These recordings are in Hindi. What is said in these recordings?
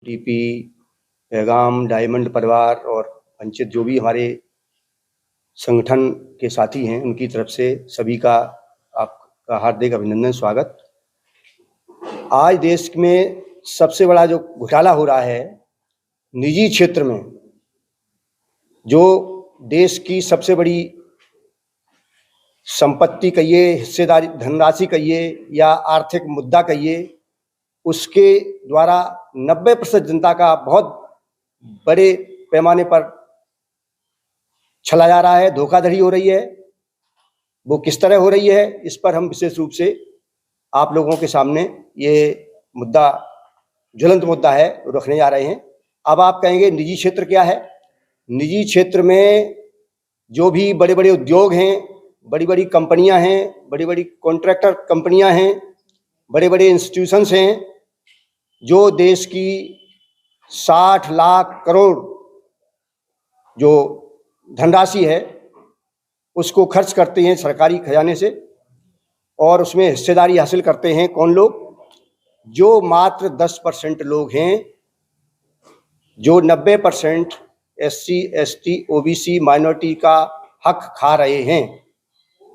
टीपी, पैगाम, डायमंड परिवार और वंचित जो भी हमारे संगठन के साथी हैं, उनकी तरफ से सभी का आपका हार्दिक अभिनंदन, स्वागत। आज देश में सबसे बड़ा जो घोटाला हो रहा है निजी क्षेत्र में, जो देश की सबसे बड़ी संपत्ति कहिए, हिस्सेदारी, धनराशि कहिए या आर्थिक मुद्दा कहिए, उसके द्वारा 90% जनता का बहुत बड़े पैमाने पर छला जा रहा है, धोखाधड़ी हो रही है। वो किस तरह हो रही है, इस पर हम विशेष रूप से आप लोगों के सामने ये मुद्दा, ज्वलंत मुद्दा है, रखने जा रहे हैं। अब आप कहेंगे निजी क्षेत्र क्या है? निजी क्षेत्र में जो भी बड़े बड़े उद्योग हैं, बड़ी बड़ी कंपनियां हैं, बड़ी बड़ी कॉन्ट्रैक्टर कंपनियां हैं, बड़े बड़े इंस्टीट्यूशंस हैं, जो देश की 60 लाख करोड़ जो धनराशि है उसको खर्च करते हैं सरकारी खजाने से, और उसमें हिस्सेदारी हासिल करते हैं कौन लोग? जो मात्र 10% लोग हैं, जो 90% SC, ST, OBC माइनॉरिटी का हक खा रहे हैं।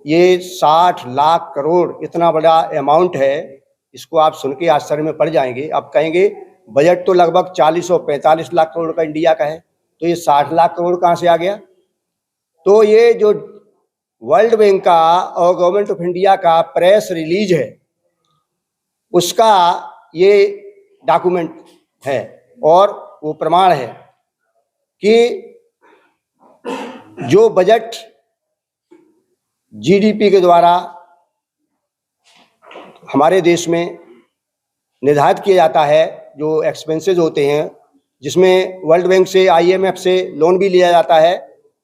ये 60 लाख करोड़ इतना बड़ा अमाउंट है, इसको आप सुन के आश्चर्य में पड़ जाएंगे। आप कहेंगे बजट तो लगभग 40 और 45 लाख करोड़ का इंडिया का है, तो ये 60 लाख करोड़ कहाँ से आ गया? तो ये जो वर्ल्ड बैंक का और गवर्नमेंट ऑफ इंडिया का प्रेस रिलीज है, उसका ये डॉक्यूमेंट है और वो प्रमाण है कि जो बजट GDP के द्वारा हमारे देश में निर्धारित किया जाता है, जो एक्सपेंसेस होते हैं, जिसमें वर्ल्ड बैंक से, IMF से लोन भी लिया जाता है,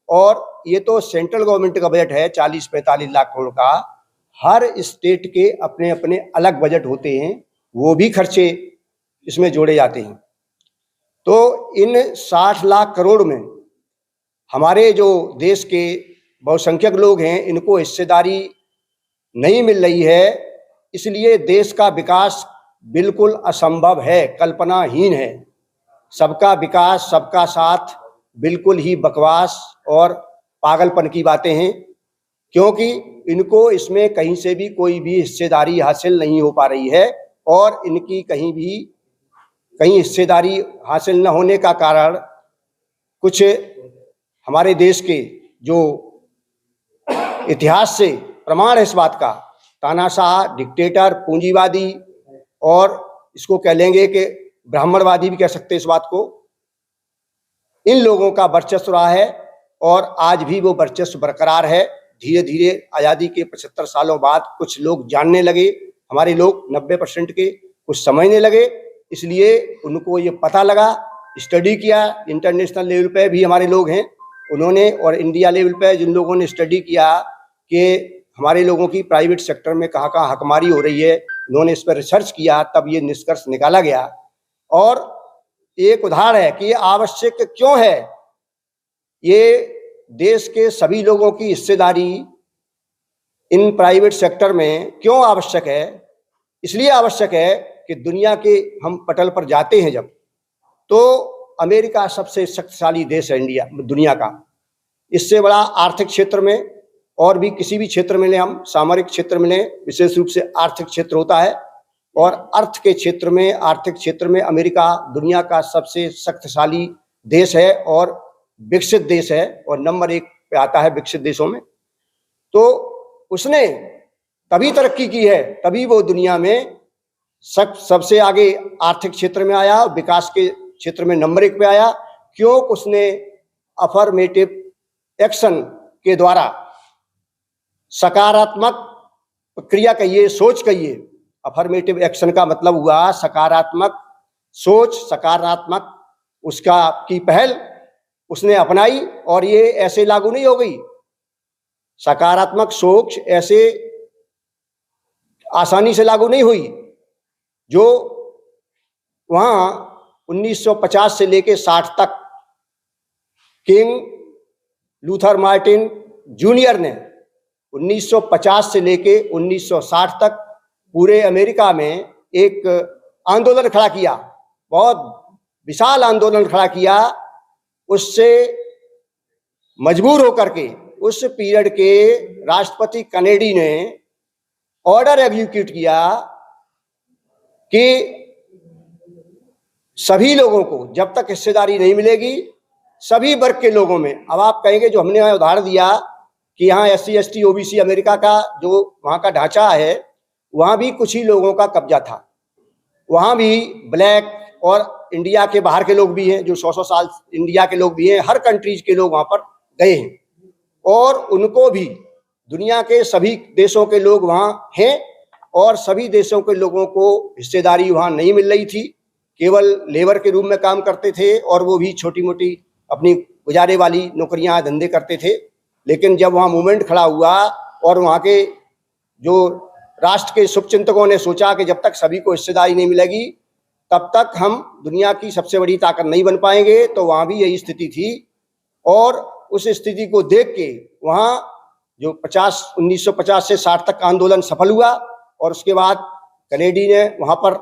और ये तो सेंट्रल गवर्नमेंट का बजट है 40-45 लाख करोड़ का। हर स्टेट के अपने अपने अलग बजट होते हैं, वो भी खर्चे इसमें जोड़े जाते हैं। तो इन 60 लाख करोड़ में हमारे जो देश के बहुसंख्यक लोग हैं, इनको हिस्सेदारी नहीं मिल रही है, इसलिए देश का विकास बिल्कुल असंभव है, कल्पनाहीन है। सबका विकास, सबका साथ बिल्कुल ही बकवास और पागलपन की बातें हैं, क्योंकि इनको इसमें कहीं से भी कोई भी हिस्सेदारी हासिल नहीं हो पा रही है, और इनकी कहीं हिस्सेदारी हासिल न होने का कारण कुछ हमारे देश के जो इतिहास से प्रमाण है इस बात का, तानाशाह, डिक्टेटर, पूंजीवादी, और इसको कह लेंगे कि ब्राह्मणवादी भी कह सकते हैं इस बात को, इन लोगों का वर्चस्व रहा है, और आज भी वो वर्चस्व बरकरार है। धीरे धीरे आज़ादी के 75 सालों बाद कुछ लोग जानने लगे, हमारे लोग 90% के कुछ समझने लगे, इसलिए उनको ये पता लगा, स्टडी किया। इंटरनेशनल लेवल पे भी हमारे लोग हैं, उन्होंने, और इंडिया लेवल पे जिन लोगों ने स्टडी किया कि हमारे लोगों की प्राइवेट सेक्टर में कहाँ कहाँ हकमारी हो रही है, उन्होंने इस पर रिसर्च किया, तब ये निष्कर्ष निकाला गया। और एक उदाहरण है कि ये आवश्यक क्यों है। ये देश के सभी लोगों की हिस्सेदारी इन प्राइवेट सेक्टर में क्यों आवश्यक है? इसलिए आवश्यक है कि दुनिया के हम पटल पर जाते हैं जब, तो अमेरिका सबसे शक्तिशाली देश है इंडिया, दुनिया का। इससे बड़ा आर्थिक क्षेत्र में और भी किसी भी क्षेत्र में लें, हम सामरिक क्षेत्र में लें, विशेष रूप से आर्थिक क्षेत्र होता है, और अर्थ के क्षेत्र में, आर्थिक क्षेत्र में अमेरिका दुनिया का सबसे शक्तिशाली देश है और विकसित देश है, और नंबर 1 पे आता है विकसित देशों में। तो उसने तभी तरक्की की है, तभी वो दुनिया में सबसे आगे आर्थिक क्षेत्र में आया, विकास के क्षेत्र में नंबर 1 पे आया। क्यों? उसने अफर्मेटिव एक्शन के द्वारा, सकारात्मक क्रिया कहिए, सोच कहिए, अफर्मेटिव एक्शन का मतलब हुआ सकारात्मक सोच, सकारात्मक उसका की पहल उसने अपनाई, और ये ऐसे लागू नहीं हो गई। सकारात्मक सोच ऐसे आसानी से लागू नहीं हुई। जो वहाँ 1950 से लेके 60 तक किंग लूथर मार्टिन जूनियर ने 1950 से लेके 1960 तक पूरे अमेरिका में एक आंदोलन खड़ा किया, बहुत विशाल आंदोलन खड़ा किया, उससे मजबूर होकर के उस पीरियड के राष्ट्रपति कैनेडी ने ऑर्डर एग्जीक्यूट किया कि सभी लोगों को जब तक हिस्सेदारी नहीं मिलेगी, सभी वर्ग के लोगों में, अब आप कहेंगे जो हमने उदाहरण दिया कि यहाँ SC ST OBC अमेरिका का जो वहाँ का ढांचा है, वहाँ भी कुछ ही लोगों का कब्जा था। वहाँ भी ब्लैक और इंडिया के बाहर के लोग भी हैं, जो 100 साल इंडिया के लोग भी हैं, हर कंट्रीज के लोग वहाँ पर गए हैं और उनको भी दुनिया के सभी देशों के लोग वहाँ हैं और सभी देशों के लोगों को हिस्सेदारी वहाँ नहीं मिल रही थी, केवल लेबर के रूप में काम करते थे और वो भी छोटी मोटी अपनी गुजारे वाली नौकरियां धंधे करते थे। लेकिन जब वहाँ मूवमेंट खड़ा हुआ और वहाँ के जो राष्ट्र के शुभचिंतकों ने सोचा कि जब तक सभी को हिस्सेदारी नहीं मिलेगी तब तक हम दुनिया की सबसे बड़ी ताकत नहीं बन पाएंगे, तो वहाँ भी यही स्थिति थी। और उस स्थिति को देख के वहाँ जो 1950 से 60 तक का आंदोलन सफल हुआ और उसके बाद कैनेडी ने वहाँ पर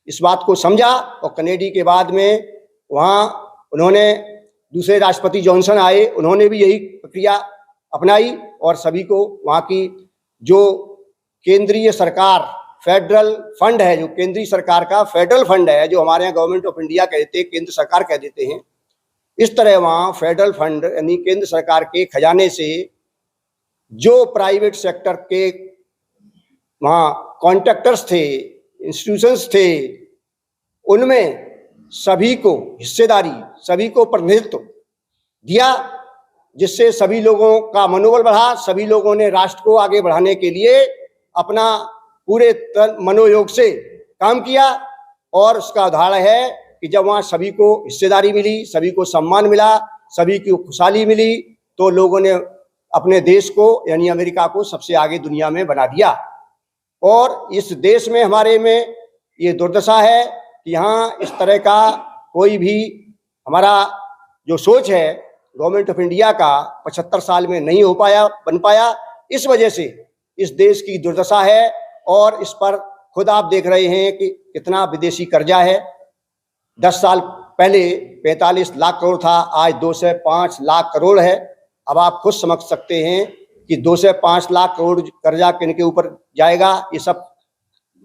इस बात को समझा और कैनेडी के बाद में वहाँ उन्होंने दूसरे राष्ट्रपति जॉनसन आए, उन्होंने भी यही प्रक्रिया अपनाई और सभी को वहाँ की जो केंद्रीय सरकार फेडरल फंड है, जो केंद्रीय सरकार का फेडरल फंड है, जो हमारे यहाँ गवर्नमेंट ऑफ इंडिया कहते हैं, केंद्र सरकार कह देते हैं, इस तरह वहाँ फेडरल फंड यानी केंद्र सरकार के खजाने से जो प्राइवेट सेक्टर के वहाँ कॉन्ट्रैक्टर्स थे, इंस्टीट्यूशंस थे, उनमें सभी को हिस्सेदारी, सभी को प्रतिनिधित्व दिया, जिससे सभी लोगों का मनोबल बढ़ा। सभी लोगों ने राष्ट्र को आगे बढ़ाने के लिए अपना पूरे मनोयोग से काम किया और उसका उदाहरण है कि जब वहाँ सभी को हिस्सेदारी मिली, सभी को सम्मान मिला, सभी की खुशहाली मिली, तो लोगों ने अपने देश को यानी अमेरिका को सबसे आगे दुनिया में बना दिया। और इस देश में हमारे में ये दुर्दशा है कि यहाँ इस तरह का कोई भी हमारा जो सोच है गवर्नमेंट ऑफ इंडिया का 75 साल में नहीं हो पाया, बन पाया। इस वजह से इस देश की दुर्दशा है और इस पर खुद आप देख रहे हैं कि कितना विदेशी कर्जा है। 10 साल पहले 45 लाख करोड़ था, आज 2 से 5 लाख करोड़ है। अब आप खुद समझ सकते हैं कि 2 से 5 लाख करोड़ कर्जा किनके ऊपर जाएगा। ये सब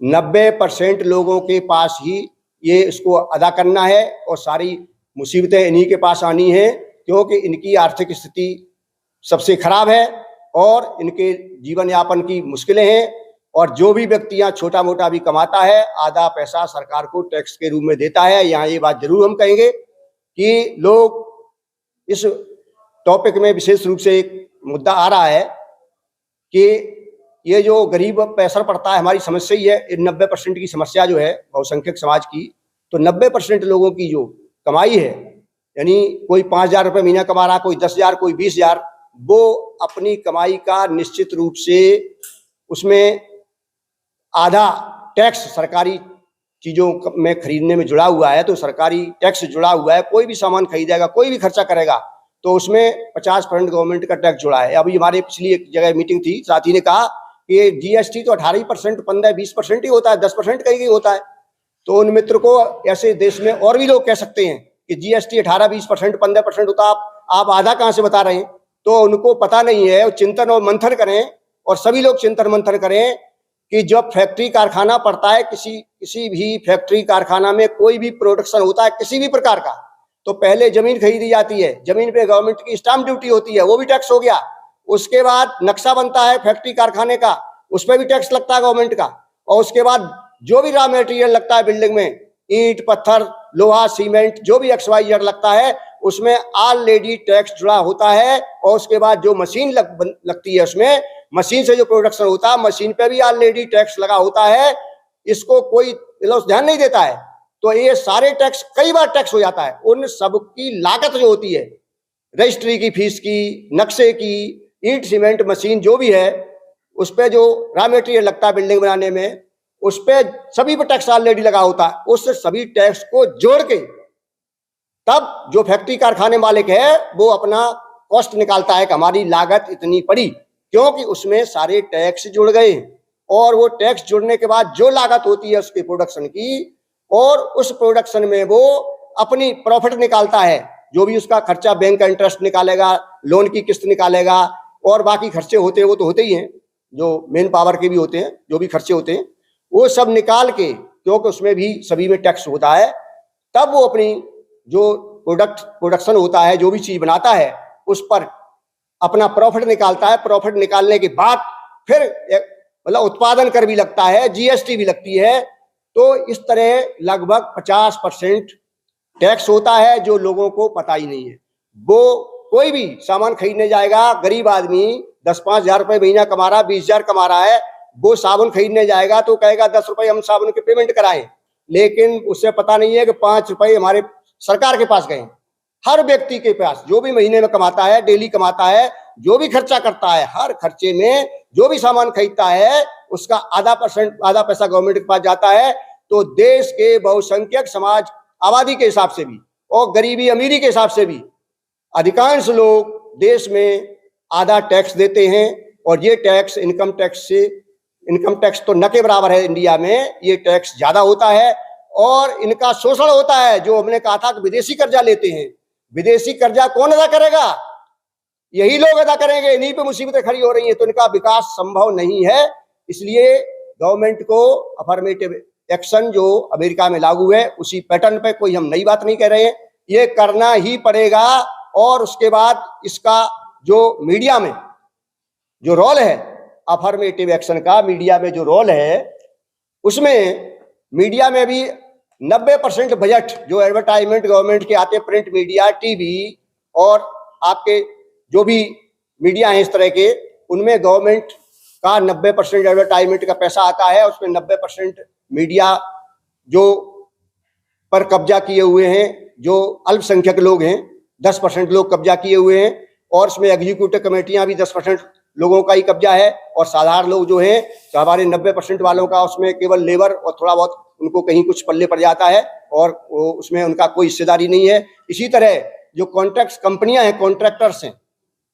90% लोगों के पास ही ये इसको अदा करना है और सारी मुसीबतें इन्हीं के पास आनी है, क्योंकि इनकी आर्थिक स्थिति सबसे खराब है और इनके जीवन यापन की मुश्किलें हैं। और जो भी व्यक्ति यहाँ छोटा मोटा भी कमाता है, आधा पैसा सरकार को टैक्स के रूप में देता है। यहाँ ये बात जरूर हम कहेंगे कि लोग इस टॉपिक में विशेष रूप से एक मुद्दा आ रहा है कि ये जो गरीब पर असर पड़ता है, हमारी समस्या ही है। 90% की समस्या जो है बहुसंख्यक समाज की, तो 90% लोगों की जो कमाई है, यानी कोई 5,000 रुपये महीना कमा रहा, कोई 10,000, कोई 20,000, वो अपनी कमाई का निश्चित रूप से उसमें आधा टैक्स सरकारी चीज़ों में खरीदने में जुड़ा हुआ है। तो सरकारी टैक्स जुड़ा हुआ है, कोई भी सामान खरीदेगा, कोई भी खर्चा करेगा, तो उसमें 50% गवर्नमेंट का टैक्स जुड़ा है। अभी हमारे पिछली एक जगह मीटिंग थी, साथी ने कहा कि GST तो 18%, 15-20% ही होता है, 10% कहीं होता है। तो उन मित्र को ऐसे देश में और भी लोग कह सकते हैं कि GST 18-20%, 15% होता, आप आधा कहाँ से बता रहे हैं? तो उनको पता नहीं है। चिंतन और मंथन करें और सभी लोग चिंतन मंथन करें कि जब फैक्ट्री कारखाना पड़ता है, किसी भी फैक्ट्री कारखाना में कोई भी प्रोडक्शन होता है किसी भी प्रकार का, तो पहले जमीन खरीदी जाती है, जमीन पे गवर्नमेंट की स्टाम्प ड्यूटी होती है, वो भी टैक्स हो गया। उसके बाद नक्शा बनता है फैक्ट्री कारखाने का, उस पर भी टैक्स लगता है गवर्नमेंट का। और उसके बाद जो भी रॉ मटेरियल लगता है बिल्डिंग में, ईंट, पत्थर, लोहा, सीमेंट, जो भी XYZ लगता है, उसमें ऑलरेडी टैक्स जुड़ा होता है। और उसके बाद जो मशीन लगती है, उसमें मशीन से जो प्रोडक्शन होता है, मशीन पे भी ऑलरेडी टैक्स लगा होता है। इसको कोई ध्यान नहीं देता है। तो ये सारे टैक्स, कई बार टैक्स हो जाता है। उन सब की लागत जो होती है, रजिस्ट्री की फीस की, नक्शे की, ईंट, सीमेंट, मशीन जो भी है, उस पर जो रॉ मटेरियल लगता है बिल्डिंग बनाने में, उस पर सभी पर टैक्स ऑलरेडी लगा होता है। उस सभी टैक्स को जोड़ के तब जो फैक्ट्री कारखाने मालिक है वो अपना कॉस्ट निकालता है कि हमारी लागत इतनी पड़ी, क्योंकि उसमें सारे टैक्स जुड़ गए। और वो टैक्स जुड़ने के बाद जो लागत होती है उसके प्रोडक्शन की, और उस प्रोडक्शन में वो अपनी प्रॉफिट निकालता है, जो भी उसका खर्चा, बैंक का इंटरेस्ट निकालेगा, लोन की किस्त निकालेगा और बाकी खर्चे होते हैं वो तो होते ही हैं, जो मेन पावर के भी होते हैं, जो भी खर्चे होते हैं वो सब निकाल के, क्योंकि उसमें भी सभी में टैक्स होता है, तब वो अपनी जो प्रोडक्शन होता है, जो भी चीज बनाता है उस पर अपना प्रॉफिट निकालता है। प्रॉफिट निकालने के बाद फिर मतलब उत्पादन कर भी लगता है, जीएसटी भी लगती है। तो इस तरह लगभग 50% टैक्स होता है जो लोगों को पता ही नहीं है। वो कोई भी सामान खरीदने जाएगा, गरीब आदमी 10-5 हजार रुपए महीना कमा रहा, 20 हजार कमा रहा है, वो साबुन खरीदने जाएगा तो कहेगा 10 रुपए हम साबुन के पेमेंट कराएं, लेकिन उसे पता नहीं है कि 5 रुपए हमारे सरकार के पास गए। हर व्यक्ति के पास जो भी महीने में कमाता है, डेली कमाता है, जो भी खर्चा करता है, हर खर्चे में जो भी सामान खरीदता है उसका आधा पैसा गवर्नमेंट के पास जाता है। तो देश के बहुसंख्यक समाज आबादी के हिसाब से भी और गरीबी अमीरी के हिसाब से भी अधिकांश लोग देश में आधा टैक्स देते हैं और ये टैक्स इनकम टैक्स तो न के बराबर है इंडिया में, ये टैक्स ज्यादा होता है और इनका शोषण होता है। जो हमने कहा था कि विदेशी कर्जा लेते हैं, विदेशी कर्जा कौन अदा करेगा? यही लोग अदा करेंगे, इन्हीं पे मुसीबतें खड़ी हो रही हैं, तो इनका विकास संभव नहीं है। इसलिए गवर्नमेंट को अफर्मेटिव एक्शन जो अमेरिका में लागू है उसी पैटर्न पे, कोई हम नई बात नहीं कह रहे हैं, ये करना ही पड़ेगा। और उसके बाद इसका जो मीडिया में जो रोल है, अफर्मेटिव एक्शन का मीडिया में जो रोल है, उसमें मीडिया में भी 90% बजट जो एडवर्टाइजमेंट गवर्नमेंट के आते हैं, प्रिंट मीडिया, टीवी और आपके जो भी मीडिया है इस तरह के, उनमें गवर्नमेंट का 90% एडवर्टाइजमेंट का पैसा आता है। उसमें 90% मीडिया जो पर कब्जा किए हुए हैं, जो अल्पसंख्यक लोग हैं, 10% लोग कब्जा किए हुए हैं और उसमें एग्जीक्यूटिव कमेटियां भी 10% लोगों का ही कब्जा है और साधारण लोग जो हैं, तो हमारे 90% वालों का उसमें केवल लेबर और थोड़ा बहुत उनको कहीं कुछ पल्ले पड़ जाता है और उसमें उनका कोई हिस्सेदारी नहीं है। इसी तरह जो कॉन्ट्रैक्ट कंपनियां हैं, कॉन्ट्रैक्टर्स हैं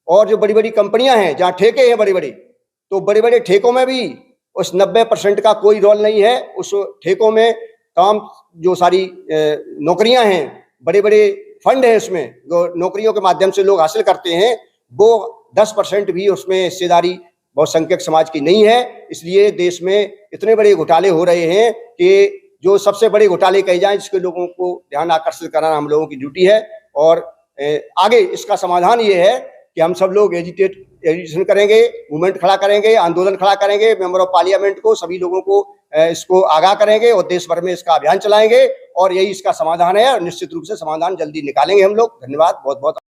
और जो बड़ी बड़ी कंपनियां हैं जहाँ ठेके हैं बड़े बड़े, तो बड़े बड़े ठेकों में भी उस 90% का कोई रोल नहीं है। उस ठेकों में तमाम जो सारी नौकरियां हैं, बड़े बड़े फंड है उसमें, जो नौकरियों के माध्यम से लोग हासिल करते हैं, वो 10% भी उसमें हिस्सेदारी बहुसंख्यक समाज की नहीं है। इसलिए देश में इतने बड़े घोटाले हो रहे हैं कि जो सबसे बड़े घोटाले कहे जाएं, जिसके लोगों को ध्यान आकर्षित कराना हम लोगों की ड्यूटी है। और आगे इसका समाधान ये है कि हम सब लोग एजिटेशन करेंगे, मूवमेंट खड़ा करेंगे, आंदोलन खड़ा करेंगे, मेंबर ऑफ पार्लियामेंट को, सभी लोगों को इसको आगाह करेंगे और देश भर में इसका अभियान चलाएंगे और यही इसका समाधान है और निश्चित रूप से समाधान जल्दी निकालेंगे हम लोग। धन्यवाद, बहुत बहुत।